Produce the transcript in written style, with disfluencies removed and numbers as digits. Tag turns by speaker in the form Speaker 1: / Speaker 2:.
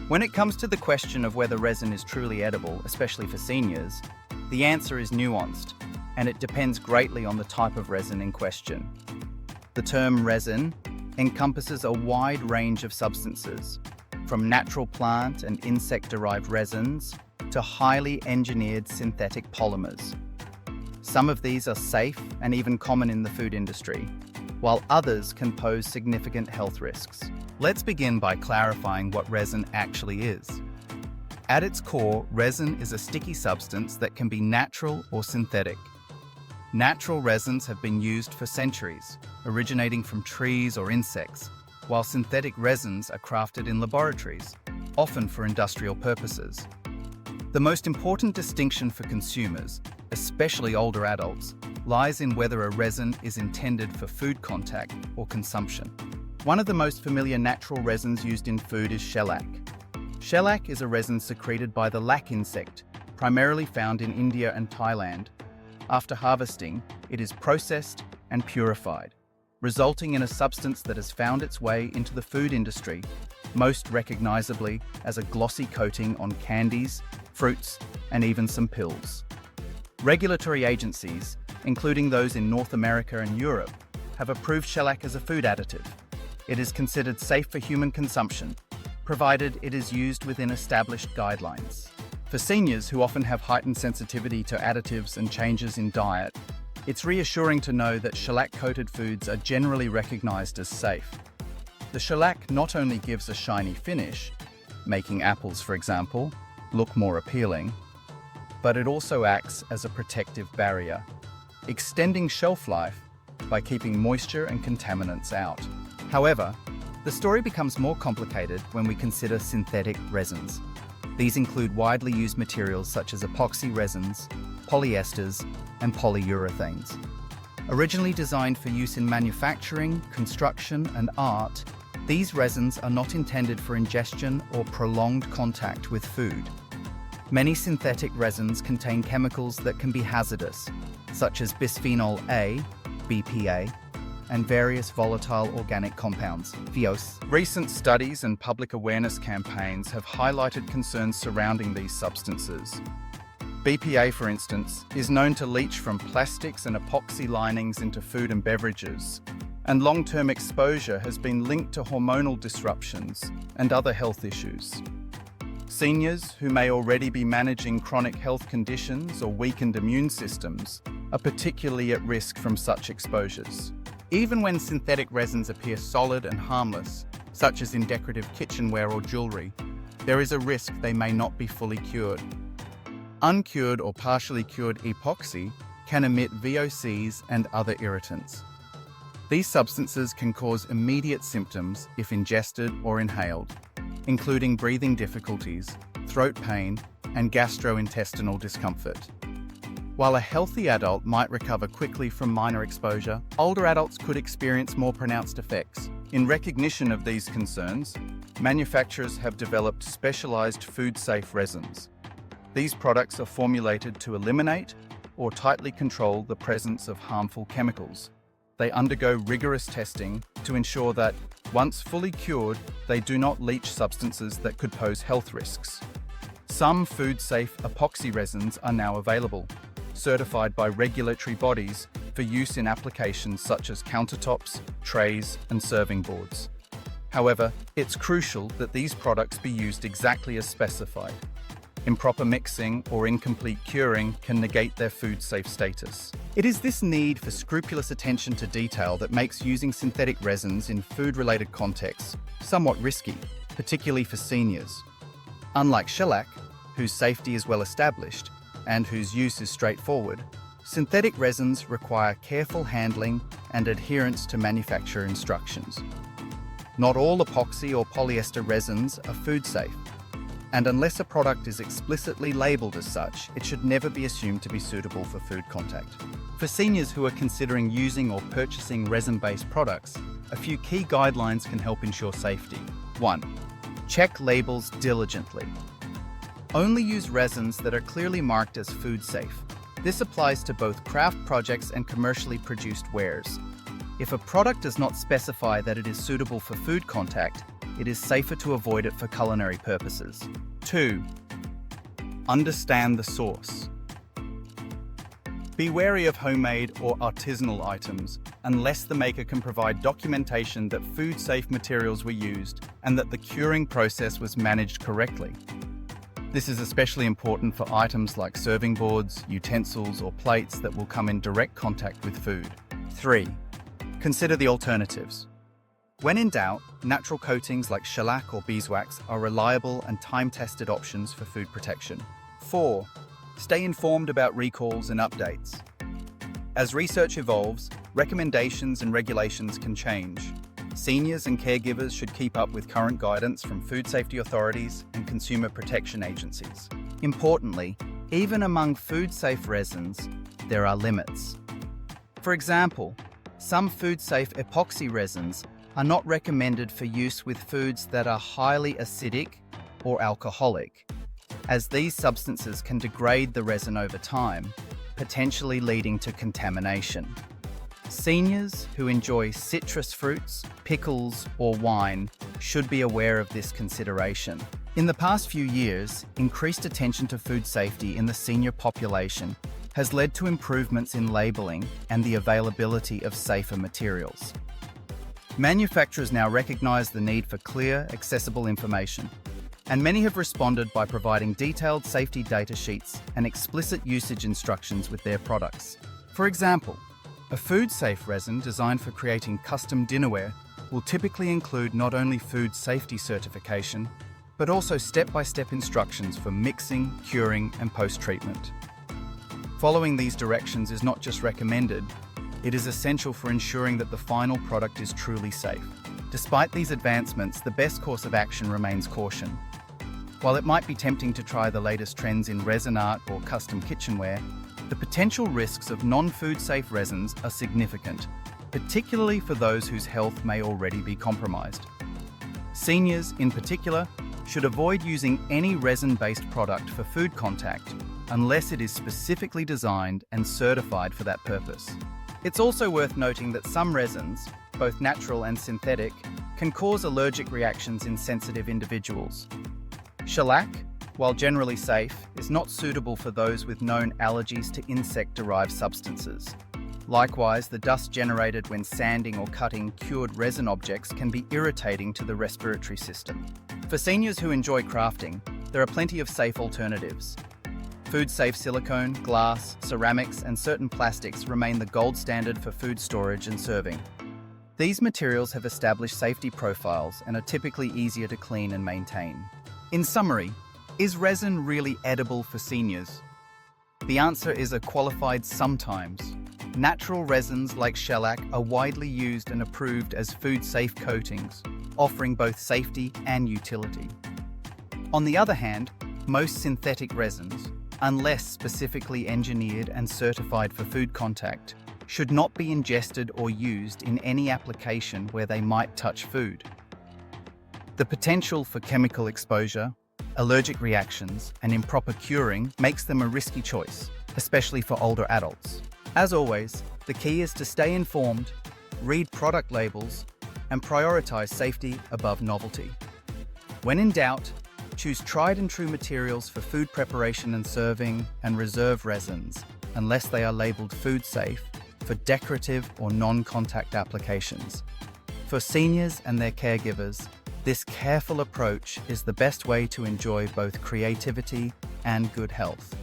Speaker 1: When it comes to the question of whether resin is truly edible, especially for seniors, the answer is nuanced, and it depends greatly on the type of resin in question. The term resin encompasses a wide range of substances, from natural plant and insect-derived resins to highly engineered synthetic polymers. Some of these are safe and even common in the food industry, while others can pose significant health risks. Let's begin by clarifying what resin actually is. At its core, resin is a sticky substance that can be natural or synthetic. Natural resins have been used for centuries, originating from trees or insects, while synthetic resins are crafted in laboratories, often for industrial purposes. The most important distinction for consumers, especially older adults, lies in whether a resin is intended for food contact or consumption. One of the most familiar natural resins used in food is shellac. Shellac is a resin secreted by the lac insect, primarily found in India and Thailand. After harvesting, it is processed and purified, resulting in a substance that has found its way into the food industry, most recognizably as a glossy coating on candies, fruits, and even some pills. Regulatory agencies, including those in North America and Europe, have approved shellac as a food additive. It is considered safe for human consumption, provided it is used within established guidelines. For seniors who often have heightened sensitivity to additives and changes in diet, it's reassuring to know that shellac-coated foods are generally recognized as safe. The shellac not only gives a shiny finish, making apples, for example, look more appealing, but it also acts as a protective barrier, extending shelf life by keeping moisture and contaminants out. However, the story becomes more complicated when we consider synthetic resins. These include widely used materials such as epoxy resins, polyesters, and polyurethanes. Originally designed for use in manufacturing, construction, and art, these resins are not intended for ingestion or prolonged contact with food. Many synthetic resins contain chemicals that can be hazardous, such as bisphenol A, BPA, and various volatile organic compounds, VOCs. Recent studies and public awareness campaigns have highlighted concerns surrounding these substances. BPA, for instance, is known to leach from plastics and epoxy linings into food and beverages, and long-term exposure has been linked to hormonal disruptions and other health issues. Seniors who may already be managing chronic health conditions or weakened immune systems are particularly at risk from such exposures. Even when synthetic resins appear solid and harmless, such as in decorative kitchenware or jewelry, there is a risk they may not be fully cured. Uncured or partially cured epoxy can emit VOCs and other irritants. These substances can cause immediate symptoms if ingested or inhaled, including breathing difficulties, throat pain, and gastrointestinal discomfort. While a healthy adult might recover quickly from minor exposure, older adults could experience more pronounced effects. In recognition of these concerns, manufacturers have developed specialized food-safe resins. These products are formulated to eliminate or tightly control the presence of harmful chemicals. They undergo rigorous testing to ensure that, once fully cured, they do not leach substances that could pose health risks. Some food-safe epoxy resins are now available, certified by regulatory bodies for use in applications such as countertops, trays, and serving boards. However, it's crucial that these products be used exactly as specified. Improper mixing or incomplete curing can negate their food-safe status. It is this need for scrupulous attention to detail that makes using synthetic resins in food-related contexts somewhat risky, particularly for seniors. Unlike shellac, whose safety is well established, and whose use is straightforward, synthetic resins require careful handling and adherence to manufacturer instructions. Not all epoxy or polyester resins are food safe, and unless a product is explicitly labelled as such, it should never be assumed to be suitable for food contact. For seniors who are considering using or purchasing resin-based products, a few key guidelines can help ensure safety. 1. Check labels diligently. Only use resins that are clearly marked as food safe. This applies to both craft projects and commercially produced wares. If a product does not specify that it is suitable for food contact, it is safer to avoid it for culinary purposes. 2. Understand the source. Be wary of homemade or artisanal items unless the maker can provide documentation that food-safe materials were used and that the curing process was managed correctly. This is especially important for items like serving boards, utensils, or plates that will come in direct contact with food. 3. Consider the alternatives. When in doubt, natural coatings like shellac or beeswax are reliable and time-tested options for food protection. 4. Stay informed about recalls and updates. As research evolves, recommendations and regulations can change. Seniors and caregivers should keep up with current guidance from food safety authorities and consumer protection agencies. Importantly, even among food-safe resins, there are limits. For example, some food-safe epoxy resins are not recommended for use with foods that are highly acidic or alcoholic, as these substances can degrade the resin over time, potentially leading to contamination. Seniors who enjoy citrus fruits, pickles, or wine should be aware of this consideration. In the past few years, increased attention to food safety in the senior population has led to improvements in labeling and the availability of safer materials. Manufacturers now recognize the need for clear, accessible information, and many have responded by providing detailed safety data sheets and explicit usage instructions with their products. For example, a food-safe resin designed for creating custom dinnerware will typically include not only food safety certification, but also step-by-step instructions for mixing, curing, and post-treatment. Following these directions is not just recommended, it is essential for ensuring that the final product is truly safe. Despite these advancements, the best course of action remains caution. While it might be tempting to try the latest trends in resin art or custom kitchenware, the potential risks of non-food safe resins are significant, particularly for those whose health may already be compromised. Seniors, in particular, should avoid using any resin-based product for food contact unless it is specifically designed and certified for that purpose. It's also worth noting that some resins, both natural and synthetic, can cause allergic reactions in sensitive individuals. Shellac, while generally safe, is not suitable for those with known allergies to insect-derived substances. Likewise, the dust generated when sanding or cutting cured resin objects can be irritating to the respiratory system. For seniors who enjoy crafting, there are plenty of safe alternatives. Food-safe silicone, glass, ceramics, and certain plastics remain the gold standard for food storage and serving. These materials have established safety profiles and are typically easier to clean and maintain. In summary, is resin really edible for seniors? The answer is a qualified sometimes. Natural resins like shellac are widely used and approved as food-safe coatings, offering both safety and utility. On the other hand, most synthetic resins, unless specifically engineered and certified for food contact, should not be ingested or used in any application where they might touch food. The potential for chemical exposure, allergic reactions, and improper curing makes them a risky choice, especially for older adults. As always, the key is to stay informed, read product labels, and prioritize safety above novelty. When in doubt, choose tried and true materials for food preparation and serving, and reserve resins, unless they are labeled food safe, for decorative or non-contact applications. For seniors and their caregivers, this careful approach is the best way to enjoy both creativity and good health.